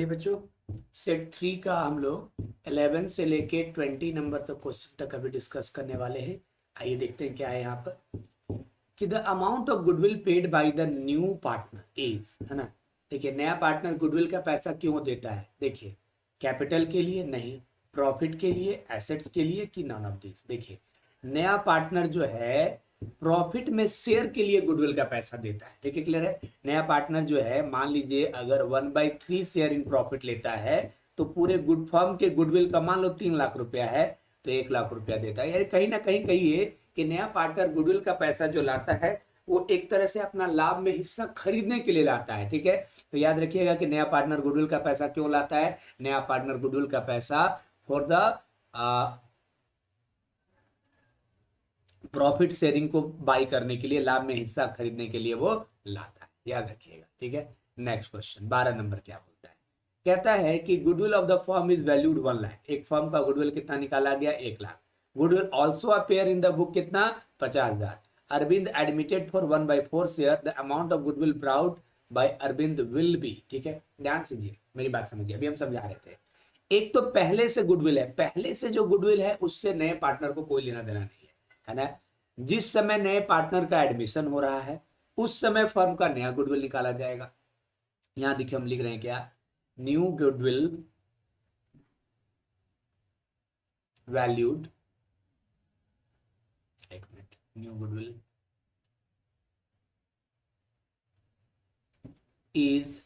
चलिए बच्चों, सेट 3 का हम लोग 11 से लेके 20 नंबर तक क्वेश्चन तक अभी डिस्कस करने वाले हैं। आइए देखते हैं क्या है यहाँ पर कि the amount of goodwill paid by the new partner is, है ना। देखिए, नया पार्टनर गुडविल का पैसा क्यों देता है। देखिए, कैपिटल के लिए नहीं, प्रॉफिट के लिए, एसेट्स के लिए, कि नॉन ऑफ दिस। देखिए, नया पार्टनर जो है प्रॉफिट में शेयर के लिए गुडविल का पैसा देता है। ठीक है, क्लियर है। नया पार्टनर जो है, मान लीजिए अगर 1/3 शेयर इन प्रॉफिट लेता है तो पूरे गुड फर्म के गुडविल का मान लो 3 लाख रुपया है तो 1 लाख रुपया देता है। यानी कहीं ना कहीं कहिए कि नया पार्टनर गुडविल का पैसा जो लाता है वो एक तरह से अपना लाभ में हिस्सा खरीदने के लिए लाता है। ठीक है, तो याद रखिएगा कि नया पार्टनर गुडविल का पैसा क्यों लाता है। नया पार्टनर गुडविल का पैसा फॉर द प्रॉफिट शेयरिंग को बाई करने के लिए, लाभ में हिस्सा खरीदने के लिए वो लाता है। याद रखिएगा। ठीक है, नेक्स्ट क्वेश्चन 12 नंबर क्या बोलता है। कहता है कि goodwill of the firm is valued 1 lakh. एक फर्म का गुडविल कितना निकाला गया, 1 lakh. Goodwill also appear in the book कितना, 50,000। Arvind admitted for 1/4 share, the amount of goodwill proud by Arvind will be. ठीक है, ध्यान से मेरी बात समझिए, अभी हम समझा रहे थे। एक तो पहले से गुडविल है, पहले से जो गुडविल है उससे नए पार्टनर को कोई लेना देना नहीं है ना। जिस समय नए पार्टनर का एडमिशन हो रहा है उस समय फर्म का नया गुडविल निकाला जाएगा। यहां देखिए हम लिख रहे हैं क्या, न्यू गुडविल वैल्यूड, एक minute, new goodwill is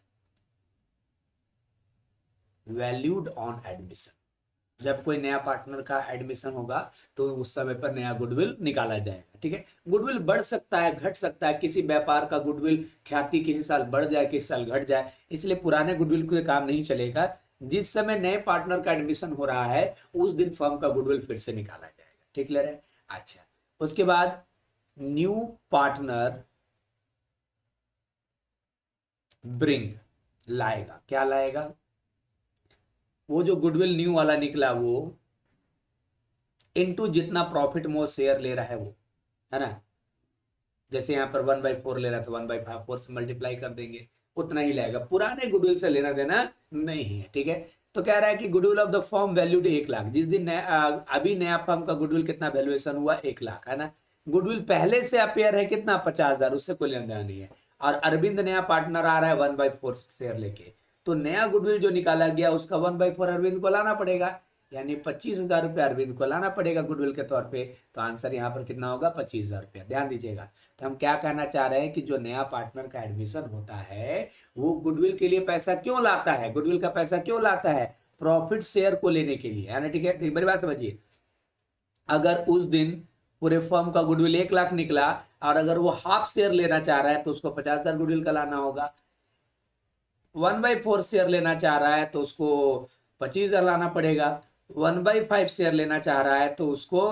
valued on admission. जब कोई नया पार्टनर का एडमिशन होगा तो उस समय पर नया गुडविल निकाला जाएगा। ठीक है, गुडविल बढ़ सकता है, घट सकता है। किसी व्यापार का गुडविल ख्याति किसी साल बढ़ जाए, किसी साल घट जाए, इसलिए पुराने गुडविल को काम नहीं चलेगा। जिस समय नए पार्टनर का एडमिशन हो रहा है उस दिन फर्म का गुडविल फिर से निकाला जाएगा। ठीक है, अच्छा। उसके बाद न्यू पार्टनर ब्रिंग, लाएगा, क्या लाएगा, वो जो गुडविल न्यू वाला निकला वो इनटू जितना प्रॉफिट में शेयर ले रहा है वो, है ना। जैसे यहाँ पर 1/4 ले रहा था, 1/4 से मल्टीप्लाई कर देंगे, उतना ही लाएगा। पुराने गुडविल से लेना देना नहीं है। ठीक है, तो कह रहा है कि goodwill of the firm valued 1 lakh. जिस दिन अभी नया फर्म का गुडविल कितना वैल्यूएशन हुआ, 1 लाख, है ना। गुडविल पहले से अपेयर है कितना, 50,000, उससे कोई लेना देना नहीं है। और अरविंद नया पार्टनर आ रहा है 1/4 शेयर लेके, तो नया गुडविल जो निकाला गया उसका 1/4 अरविंद को लाना पड़ेगा, यानी 25,000 रुपया अरविंद को लाना पड़ेगा गुडविल के तौर पे। तो आंसर यहाँ पर कितना होगा, 25,000 रुपया। ध्यान दीजिएगा। तो हम क्या कहना चाह रहे हैं कि जो नया पार्टनर का एडमिशन होता है वो गुडविल के लिए पैसा क्यों लाता है, गुडविल का पैसा क्यों लाता है, प्रॉफिट शेयर को लेने के लिए, है ना। ठीक है, मेरी बात समझिए। अगर उस दिन पूरे फर्म का गुडविल 1 लाख निकला और अगर वो हाफ शेयर लेना चाह रहा है तो उसको 50,000 गुडविल का लाना होगा। 1/4 शेयर लेना चाह रहा है तो उसको 25,000 लाना पड़ेगा। 1/5 शेयर लेना चाह रहा है तो उसको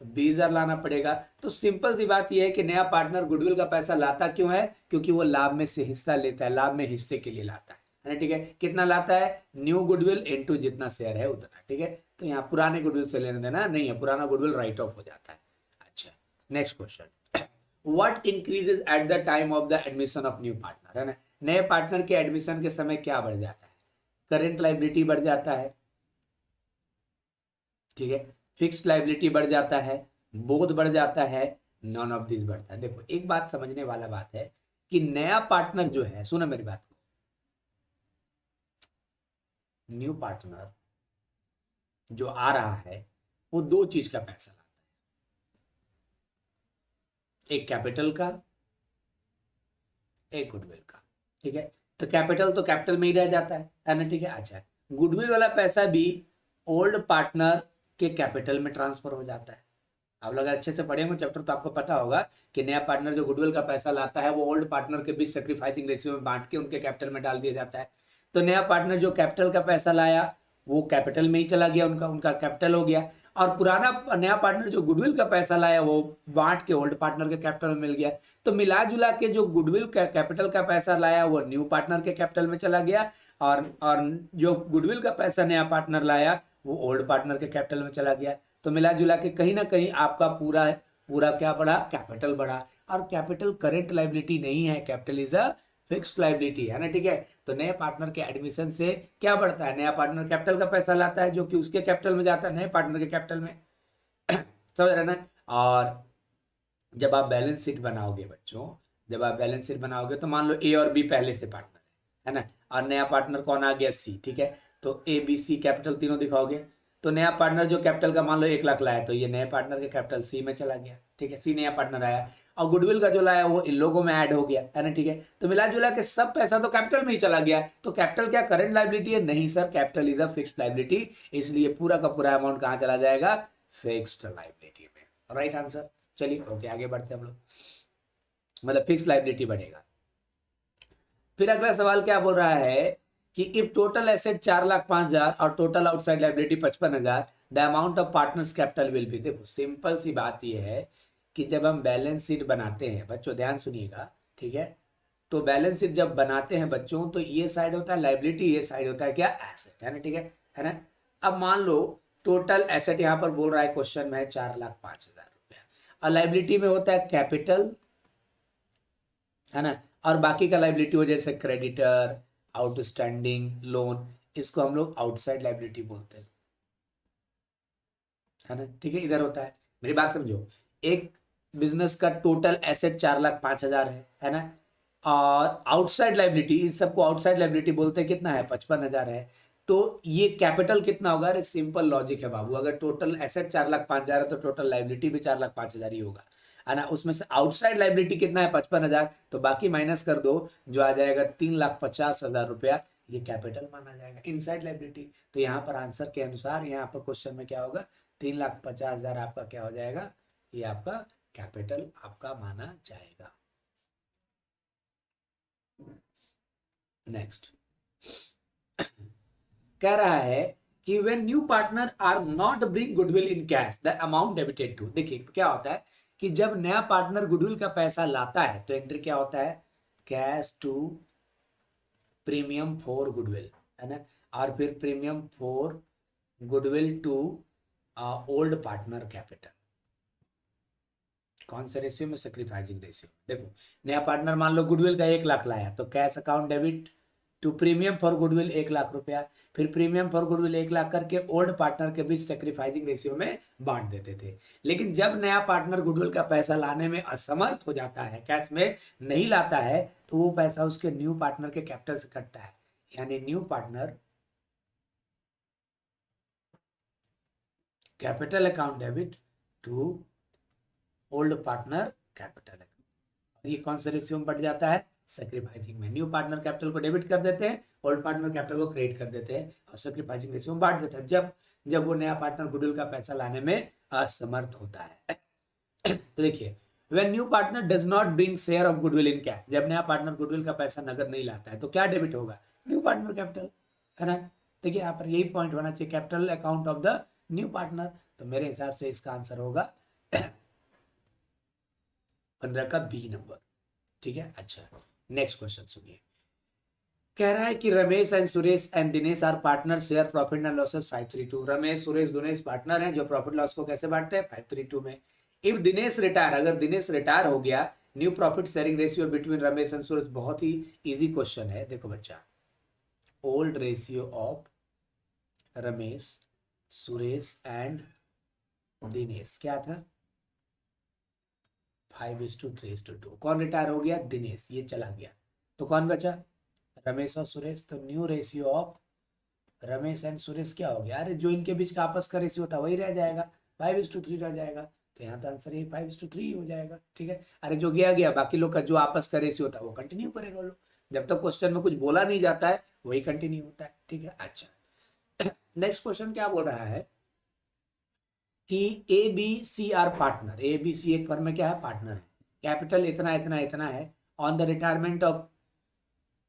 20,000 लाना पड़ेगा। तो सिंपल सी बात यह है कि नया पार्टनर गुडविल का पैसा लाता क्यों है, क्योंकि वो लाभ में से हिस्सा लेता है, लाभ में हिस्से के लिए लाता है ना। ठीक है, कितना लाता है, न्यू गुडविल इनटू जितना शेयर है उतना। ठीक है, तो यहाँ पुराने गुडविल से लेना देना नहीं है, पुराना गुडविल राइट ऑफ हो जाता है। अच्छा, next question, what increases at the time of the admission of new partner, है ना। नए पार्टनर के एडमिशन के समय क्या बढ़ जाता है, करेंट लायबिलिटी बढ़ जाता है। ठीक है, फिक्स्ड लायबिलिटी बढ़ जाता है, बोध बढ़ जाता है, नॉन ऑफ दिस बढ़ता है। देखो, एक बात समझने वाला बात है कि नया पार्टनर जो है, सुनो मेरी बात को, न्यू पार्टनर जो आ रहा है वो दो चीज का पैसा लाता है, एक कैपिटल का, एक गुडविल का। ठीक है, तो कैपिटल में ही रह जाता है ना। ठीक है, अच्छा, गुडविल वाला पैसा भी ओल्ड पार्टनर के कैपिटल में ट्रांसफर हो जाता है। आप लोग अच्छे से पढ़े होंगे चैप्टर तो आपको पता होगा कि नया पार्टनर जो गुडविल का पैसा लाता है वो ओल्ड पार्टनर के बीच सेक्रीफाइसिंग रेशियो में बांट के उनके कैपिटल में डाल दिया जाता है। तो नया पार्टनर जो कैपिटल का पैसा लाया वो कैपिटल में ही चला गया, उनका उनका कैपिटल हो गया। और पुराना नया पार्टनर जो गुडविल का पैसा लाया वो बांट के ओल्ड पार्टनर के कैपिटल में मिल गया। तो मिला जुला के जो गुडविल का कैपिटल का पैसा लाया वो न्यू पार्टनर के कैपिटल में चला गया, और जो गुडविल का पैसा नया पार्टनर लाया वो ओल्ड पार्टनर के कैपिटल में चला गया। तो मिला जुला के कहीं ना कहीं आपका पूरा क्या बढ़ा, कैपिटल बढ़ा। और कैपिटल करेंट लायबिलिटी नहीं है, capital is a fixed liability है ना, ठीक है। तो नए पार्टनर के एडमिशन से क्या बढ़ता है, नया पार्टनर कैपिटल का पैसा लाता है जो कि उसके कैपिटल में जाता है नए पार्टनर के कैपिटल में। समझ रहे ना। और जब आप बैलेंस शीट बनाओगे बच्चों, जब आप बैलेंस शीट बनाओगे तो मान लो ए और बी पहले से पार्टनर है ना, और नया पार्टनर कौन आ गया, सी, ठीक है। तो ए बी सी कैपिटल तीनों दिखाओगे, तो नया पार्टनर जो कैपिटल का मान लो 1 लाख लाया, तो ये नए पार्टनर के कैपिटल सी में चला गया, ठीक है, सी नया पार्टनर आया। और गुडविल का जो लाया वो इन लोगों में ऐड हो गया है ना, ठीक है। तो मिला जुला के सब पैसा तो कैपिटल में ही चला गया। तो कैपिटल क्या करंट लाइबिलिटी है, नहीं sir, capital is a fixed liability, इसलिए पूरा का पूरा अमाउंट कहाँ चला जाएगा, फिक्स्ड लाइबिलिटी में। Right answer. चलिए ओके, आगे बढ़ते हैं हम लोग, मतलब फिक्स्ड लाइबिलिटी बढ़ेगा। फिर अगला सवाल क्या बोल रहा है कि इफ टोटल एसेट 4,05,000 और total outside liability 55,000, the amount of partners capital will be. देखो सिंपल सी बात यह है कि जब हम बैलेंस शीट बनाते हैं बच्चों, ध्यान सुनिएगा, ठीक है। तो बैलेंस शीट जब बनाते हैं बच्चों, तो ये साइड होता है लाइबिलिटी, ये साइड होता है क्या, एसेट, है ना, ठीक है ना। अब मान लो टोटल एसेट यहाँ पर बोल रहा है क्वेश्चन में 4,05,000 रुपया, और लाइबिलिटी में होता है कैपिटल, है ना, और बाकी का लाइबिलिटी हो जैसे क्रेडिटर, आउटस्टैंडिंग लोन, इसको हम लोग आउटसाइड लाइबिलिटी बोलते हैं, है ना, ठीक है, इधर होता है। मेरी बात समझो, एक बिजनेस का टोटल एसेट 4,05,000 है ना, और आउटसाइड लाइबिलिटी, इस सबको आउटसाइड लाइबिलिटी बोलते हैं, कितना है, 55,000 है। तो ये कैपिटल कितना होगा, अरे सिंपल लॉजिक है बाबू, अगर टोटल एसेट 4,05,000 है तो टोटल लाइबिलिटी भी 4,05,000 ही होगा, है ना। उसमें से आउटसाइड लाइबिलिटी कितना है, 55,000, तो बाकी माइनस कर दो, जो आ जाएगा 3,50,000 रुपया, ये कैपिटल माना जाएगा, इनसाइड लाइबिलिटी। तो यहाँ पर आंसर के अनुसार यहाँ पर क्वेश्चन में क्या होगा, 3,50,000 आपका क्या हो जाएगा, ये आपका कैपिटल आपका माना जाएगा। नेक्स्ट कह रहा है कि when new partner are not bring goodwill in cash the amount debited to। देखिए क्या होता है कि जब नया पार्टनर गुडविल का पैसा लाता है तो एंट्री क्या होता है, cash to premium for goodwill, है ना, और फिर premium for goodwill to old partner capital. कौन से रेशियो में, सेक्रीफाइसिंग रेशियो। देखो नया पार्टनर मान लो गुडविल का 1 लाख लाया, तो cash account debit to premium for goodwill 1 lakh रुपया, फिर प्रीमियम फॉर गुडविल 1 लाख करके ओल्ड पार्टनर के बीच सेक्रीफाइसिंग रेशियो में बांट देते थे। लेकिन जब नया पार्टनर गुडविल का पैसा लाने में असमर्थ हो जाता है, कैश में नहीं लाता है, तो वो पैसा उसके न्यू पार्टनर के कैपिटल से कटता है, यानी new partner capital account debit to old partner capital. ये कौन सा रेशियो में बढ़ जाता है, सैक्रिफाइसिंग में। न्यू पार्टनर कैपिटल को डेबिट कर देते हैं, ओल्ड पार्टनर कैपिटल को क्रेडिट कर देते हैं, और सैक्रिफाइसिंग रेशियो में बांट देते हैं जब जब वो नया पार्टनर गुडविल का पैसा लाने में असमर्थ होता है। तो देखिए when new partner does not bring share of goodwill in cash, जब नया पार्टनर गुडविल का पैसा नगद नहीं लाता है तो क्या डेबिट होगा, न्यू पार्टनर कैपिटल, है ना। देखिए यहाँ पर यही पॉइंट होना चाहिए, capital account of the new partner. तो मेरे हिसाब से इसका आंसर होगा 15 का बी नंबर, ठीक है। अच्छा नेक्स्ट क्वेश्चन सुनिए, कह रहा है कि Ramesh and Suresh and Dinesh are partner, share profit and losses 532। Ramesh Suresh Dinesh partner हैं जो प्रॉफिट लॉस को कैसे बांटते हैं, 532 में। इफ दिनेश रिटायर, अगर दिनेश रिटायर हो गया, new profit sharing ratio between Ramesh and Suresh. बहुत ही इजी क्वेश्चन है, देखो बच्चा, old ratio of Ramesh Suresh and Dinesh क्या था, 5:3:2। कौन रिटायर हो गया, दिनेश, ये चला गया, तो कौन बचा, रमेश और सुरेश। तो new ratio of Ramesh and Suresh क्या हो गया, अरे जो इनके बीच का आपस का रेशियो था वही रह जाएगा, 5:3 रह जाएगा। तो यहाँ तो आंसर ये 5:3 हो जाएगा, ठीक है। अरे जो गया गया, बाकी लोग का जो आपस का रेशियो था वो कंटिन्यू करेगा लोग, जब तक क्वेश्चन में कुछ बोला नहीं जाता है वही कंटिन्यू होता है, ठीक है। अच्छा नेक्स्ट क्वेश्चन क्या बोल रहा है कि A B C are partner, A B C एक फर्म में क्या है, पार्टनर है, कैपिटल इतना इतना इतना है, on the retirement of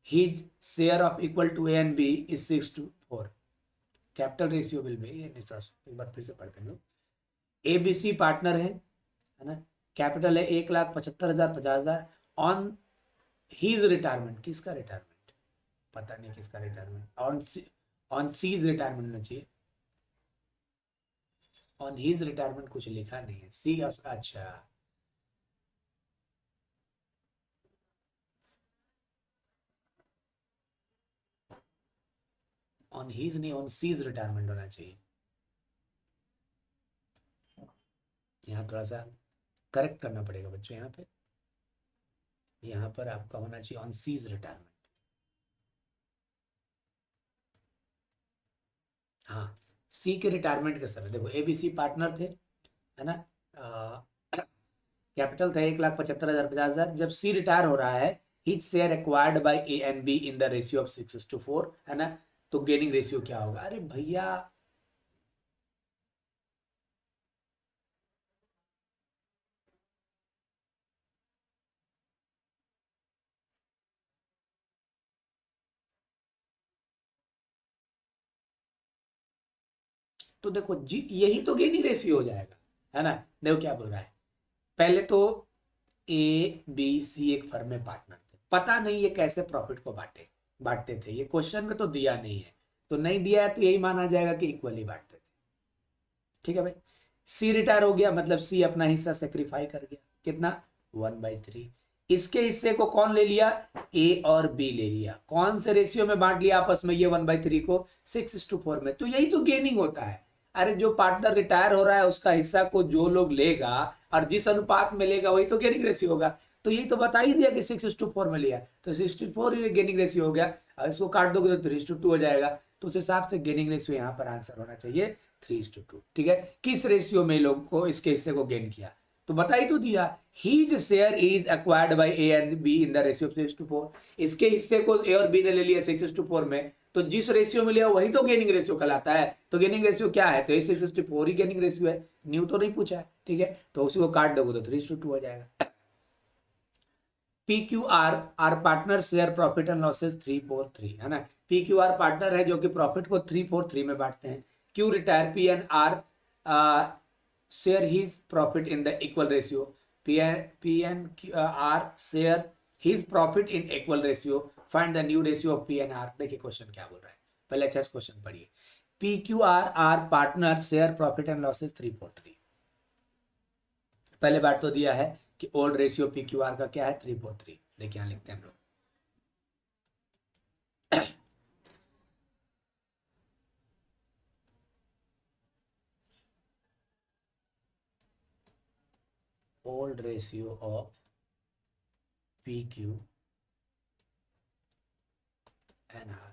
his share of equal to A and B is 6:4, capital ratio will be, एक बार फिर से पढ़ते हैं लोग, ए बी सी पार्टनर है ना, कैपिटल है 1,75,000 50,000, ऑन हीज रिटायरमेंट, किसका रिटायरमेंट, पता नहीं किसका रिटायरमेंट, ऑन सीज रिटायरमेंट होना चाहिए, ऑन हीज रिटायरमेंट कुछ लिखा नहीं है, सी, अच्छा ऑन हीज नहीं, ऑन सीज रिटायरमेंट होना चाहिए। यहाँ थोड़ा सा करेक्ट करना पड़ेगा बच्चों, यहाँ पर आपका होना चाहिए ऑन सीज रिटायरमेंट। हाँ, सी के रिटायरमेंट के समय देखो एबीसी पार्टनर थे, है ना, कैपिटल था 1,75,000 50,000। जब सी रिटायर हो रहा है, his share acquired by A and B in the ratio of 6:4, है ना, तो गेनिंग रेशियो क्या होगा? अरे भैया तो देखो जी, यही तो गेनिंग रेशियो हो जाएगा, है ना। देखो क्या बोल रहा है, पहले तो ए बी सी एक फर्म में पार्टनर थे, पता नहीं ये कैसे प्रॉफिट को बांटते थे, ये क्वेश्चन में तो दिया नहीं है, तो नहीं दिया है तो यही माना जाएगा कि इक्वली बांटते थे। ठीक है भाई, सी रिटायर हो गया मतलब सी अपना हिस्सा सेक्रीफाई कर गया, कितना 1/3। इसके हिस्से को कौन ले लिया? ए और बी ले लिया। कौन से रेशियो में बांट लिया आपस में ये 1/3 को? 6:4 में। तो यही तो गेनिंग होता है। अरे जो पार्टनर रिटायर हो रहा है उसका हिस्सा को जो लोग लेगा और जिस अनुपात में लेगा वही तो गेनिंग रेशियो होगा। तो यही तो बता ही दिया कि 6:4 में लिया, तो 6:4 गेनिंग रेशियो हो गया। और इसको काट दोगे तो 3:2 हो जाएगा। तो उस हिसाब से गेनिंग रेशियो यहाँ पर आंसर होना चाहिए 3:2। ठीक है, किस रेशियो में लोग को इसके हिस्से को गेन किया तो बता ही तो दिया, his share is acquired by A and B in the ratio 6:4। इसके हिस्से को ए और बी ने ले लिया 6:4 में, तो जिस रेशियो में लिया वही तो गेनिंग रेशियो कहलाता है। तो गेनिंग रेशियो क्या है? तो 6:4 ही गेनिंग रेशियो है, न्यू तो नहीं पूछा है। ठीक है, तो उसी को काट दोगे तो 3:2 हो जाएगा। PQR are partner share profit and losses 343, है ना। PQR पार्टनर है जो कि प्रॉफिट को 343 में बांटते हैं। Q retire, PNR share his profit in the equal ratio. PNR share his profit in equal ratio. Find the new ratio of PNR। देखिए क्वेश्चन क्या बोल रहा है, पहले अच्छा क्वेश्चन पढ़िए। PQR are partner share profit and losses 343। पहले बात तो दिया है कि ओल्ड रेशियो PQR का क्या है? 343। देखिए यहां लिखते हैं हम लोग, old ratio of PQ and R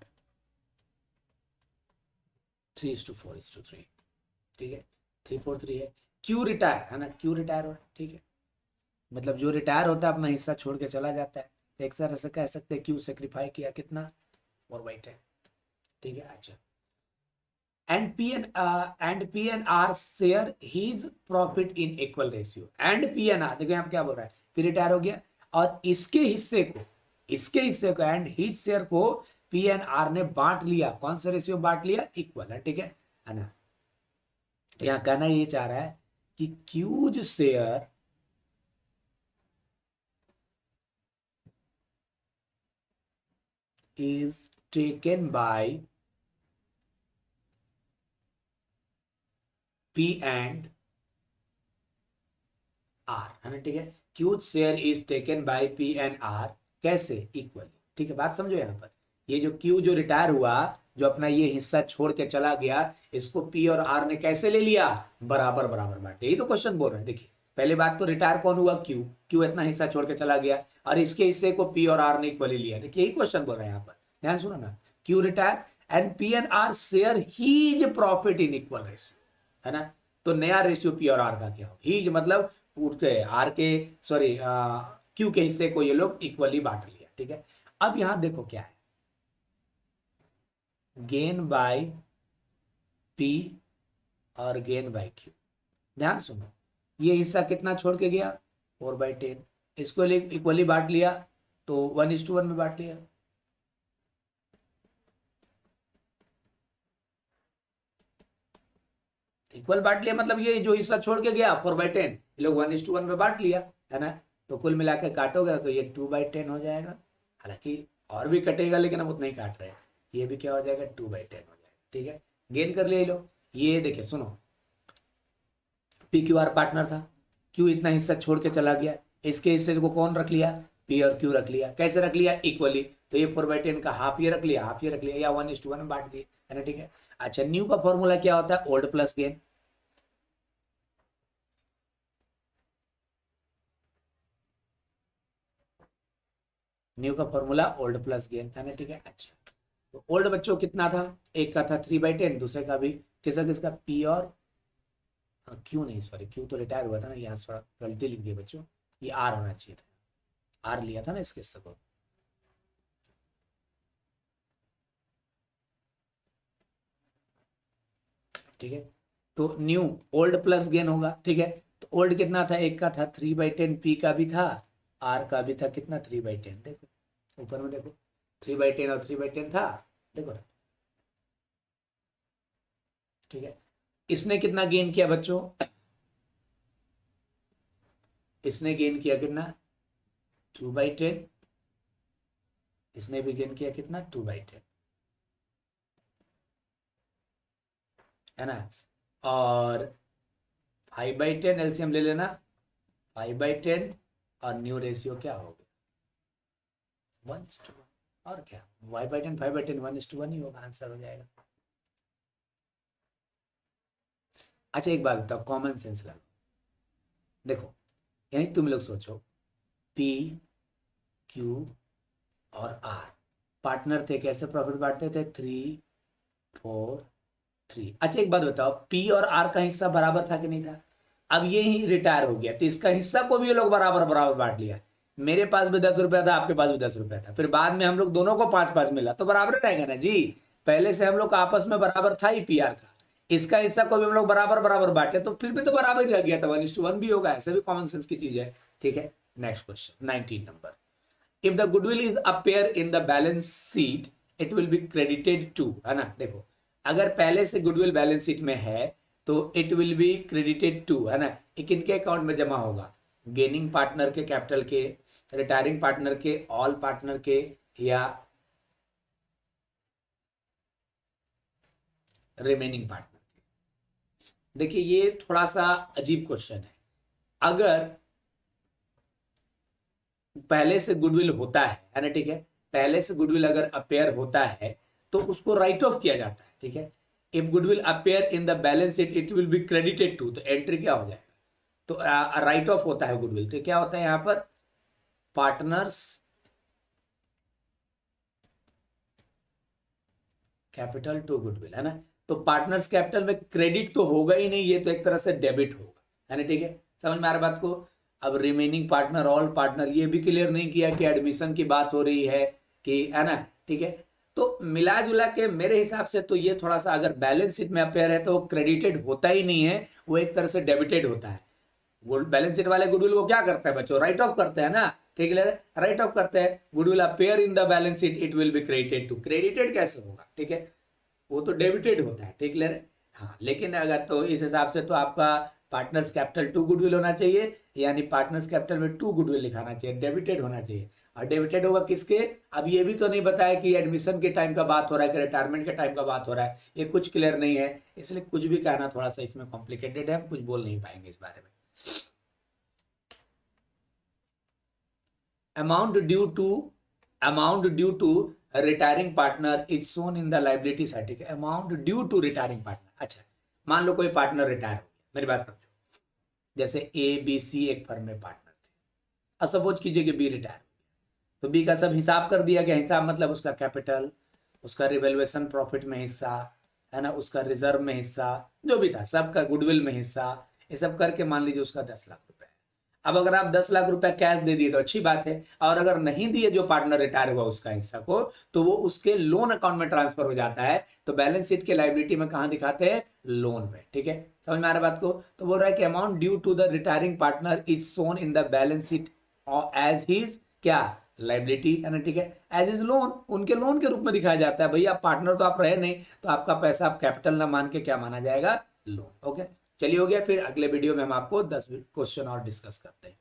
3:4:3। ठीक है, 343 है। Q रिटायर, है ना, Q रिटायर हो रहा है। ठीक है, मतलब जो रिटायर होता है अपना हिस्सा छोड़ के चला जाता है, तो एक तरह से कह सकते हैं Q सेक्रीफाई किया, कितना 4/10। ठीक है, अच्छा। And P N R share his profit in equal ratio. And P N R, देखो यहाँ पे क्या बोल रहा है, फिर रिटायर हो गया और इसके हिस्से को एंड हीज शेयर को पी एन आर ने बांट लिया। कौन सा रेशियो बांट लिया? इक्वल है। ठीक है ना। तो यहाँ कहना ये चाह रहा है कि Q's share is taken by P and R, है ना। ठीक है, Q's share is taken by P and R, कैसे? इक्वली। ठीक है, बात समझो। यहाँ पर ये जो Q जो रिटायर हुआ, जो अपना ये हिस्सा छोड़ के चला गया, इसको P और R ने कैसे ले लिया? बराबर बराबर बांटे। यही तो क्वेश्चन बोल रहे हैं। देखिए पहले बात तो रिटायर कौन हुआ? Q इतना हिस्सा छोड़ के चला गया और इसके हिस्से को P और R ने इक्वली लिया। देखिए यही क्वेश्चन बोल रहे हैं यहाँ पर, ध्यान सुनो ना। Q retire and P and R share his profit in equal ratio, है ना। तो नया रेशियो P और R का क्या हो? हीज मतलब के आर के सॉरी क्यू के हिस्से को ये लोग इक्वली बांट लिया। ठीक है, अब यहां देखो क्या है, गेन बाय पी और गेन बाय क्यू। ध्यान सुनो, ये हिस्सा कितना छोड़ के गया? 4/10। इसको इक्वली बांट लिया तो 1:1 में बांट लिया। इक्वल बांट लिया मतलब ये जो हिस्सा छोड़ के गया 4/10, ये लोग 1:1 में बांट लिया, है ना। तो कुल मिलाकर काटोगे तो ये 2/10 हो जाएगा। हालांकि और भी कटेगा लेकिन हम उतना ही काट रहे हैं। ये भी क्या हो जाएगा? 2/10 हो जाएगा। ठीक है, गेन कर लिया ये लोग। ये देखिए सुनो, PQR पार्टनर था, Q इतना हिस्सा छोड़ के चला गया, इसके हिस्से को कौन रख लिया? P और Q रख लिया। कैसे रख लिया? इक्वली। तो ये 4/10 का हाफ ये रख लिया, हाफ ये रख लिया, या 1:1 में बांट दिए, है ना, ठीक है। अच्छा, न्यू का फॉर्मूला क्या होता है? Old plus gain. न्यू का फॉर्मूला ओल्ड प्लस गेन, है ना, ठीक है। अच्छा, तो ओल्ड बच्चों कितना था? एक का था 3/10, दूसरे का भी, किसका किसका? पी और क्यों नहीं, सॉरी, क्यों तो रिटायर हुआ था ना, यहाँ थोड़ा गलती लिख दी बच्चों, ये आर होना चाहिए था, आर लिया था ना इसके हिस्से को। ठीक है, तो न्यू ओल्ड प्लस गेन होगा, ठीक है। तो ओल्ड कितना था? एक का था 3/10, पी का भी था, आर का भी था, कितना? 3/10। देखो ऊपर में देखो, 3/10 और 3/10 था, देखो ना, ठीक है। इसने कितना गेन किया बच्चों? इसने गेन किया कितना? 2/10। इसने भी गेन किया कितना? 2/10, है ना। और 5/10 एलसीएम ले लेना, 5/10 और न्यू रेशियो क्या हो गया? 1:1। और क्या, y/10 5/10 1:1 ही होगा, आंसर हो जाएगा। अच्छा एक बात बताओ, कॉमन सेंस लगाओ, देखो यही तुम लोग सोचो, पी, क्यू और आर पार्टनर थे, कैसे प्रॉफिट बांटते थे? 3-4-3। अच्छा एक बात बताओ, पी और आर का हिस्सा बराबर था कि नहीं था? अब ये ही रिटायर हो गया, तो इसका हिस्सा को भी ये लोग बराबर बराबर बांट लिया। मेरे पास भी 10 रुपया था, आपके पास भी 10 रुपया था, फिर बाद में हम लोग दोनों को 5-5 मिला, तो बराबर रहेगा ना जी। पहले से हम लोग का आपस में बराबर था ही पी आर का, इसका हिस्सा को भी हम लोग बराबर बराबर बांटे, तो फिर भी तो बराबर ही रह गया था, 1:1 भी होगा, ऐसे भी कॉमन सेंस की चीज है, ठीक है। Next question 19 number, if the goodwill is appear in the balance sheet it will be credited to, है ना। देखो अगर पहले से गुडविल बैलेंस शीट में है तो it will be credited to, है ना, ये किनके अकाउंट में जमा होगा? गेनिंग पार्टनर के कैपिटल के, रिटायरिंग पार्टनर के, ऑल पार्टनर के, या रिमेनिंग पार्टनर के? देखिए ये थोड़ा सा अजीब क्वेश्चन है। अगर पहले से गुडविल होता है ना, ठीक है, पहले से गुडविल अगर अपेयर होता है तो उसको राइट ऑफ किया जाता है, ठीक है। If goodwill appear in the balance sheet it will be credited to, तो एंट्री क्या हो जाएगा? तो राइट ऑफ होता है गुडविल, तो क्या होता है यहां पर? पार्टनर्स कैपिटल टू गुडविल, है ना। तो पार्टनर्स कैपिटल में क्रेडिट तो होगा ही नहीं, ये तो एक तरह से डेबिट होगा, है ना, ठीक है। समझ में आ रहा बात को? अब रिमेनिंग पार्टनर, ऑल पार्टनर, ये भी क्लियर नहीं किया कि एडमिशन की बात हो रही है कि, है ना, ठीक है। तो मिला जुला के मेरे हिसाब से तो ये थोड़ा सा, अगर बैलेंस शीट में अपेयर है तो वो क्रेडिटेड होता ही नहीं है, वो एक तरह से डेबिटेड होता है। बैलेंस शीट वाले गुडविल को क्या करता है बच्चों? राइट ऑफ करते हैं ना, ठीक है, राइट ऑफ करते हैं। Goodwill appear in the balance sheet it will be credited to, credited कैसे होगा, ठीक है, वो तो डेबिटेड होता है, ठीक है। हाँ, लेकिन अगर तो इस हिसाब से तो आपका पार्टनर्स कैपिटल टू गुडविल होना चाहिए, यानी पार्टनर्स कैपिटल में टू गुडविल लिखाना चाहिए, डेबिटेड होना चाहिए। और डेबिटेड होगा किसके? अब ये भी तो नहीं बताया कि एडमिशन के टाइम का बात हो रहा है कि रिटायरमेंट के टाइम का बात हो रहा है, ये कुछ क्लियर नहीं है, इसलिए कुछ भी कहना थोड़ा सा इसमें कॉम्प्लिकेटेड है, हम कुछ बोल नहीं पाएंगे इस बारे में। amount due to retiring partner is shown in the liability side, ठीक है। amount due to retiring partner, अच्छा मान लो कोई पार्टनर रिटायर हो गया, मेरी बात समझो, जैसे ए बी सी एक फर्म में पार्टनर थे, और सपोज कीजिए कि बी रिटायर हो गया, तो बी का सब हिसाब कर दिया गया, हिसाब मतलब उसका कैपिटल, उसका रिवेल्युएशन प्रॉफिट में हिस्सा, है ना, उसका रिजर्व में हिस्सा, जो भी था सबका, गुडविल में हिस्सा, ये सब करके मान लीजिए उसका 10 लाख रुपए। अब अगर आप 10 लाख रुपए कैश दे दिए तो अच्छी बात है, और अगर नहीं दिए जो पार्टनर रिटायर हुआ उसका हिस्सा को, तो वो उसके लोन अकाउंट में ट्रांसफर हो जाता है, तो बैलेंस शीट के लायबिलिटी में कहां दिखाते हैं? लोन में, ठीक है। समझ में आ रहा बात को? तो बोल रहा है कि amount due to the retiring partner is shown in the balance sheet as his क्या? लाइबिलिटी, है ना, ठीक है, एज इज लोन, उनके लोन के रूप में दिखाया जाता है। भैया पार्टनर तो आप रहे नहीं, तो आपका पैसा आप कैपिटल ना मान के क्या माना जाएगा? लोन। ओके, चलिए हो गया। फिर अगले वीडियो में हम आपको 10 क्वेश्चन और डिस्कस करते हैं।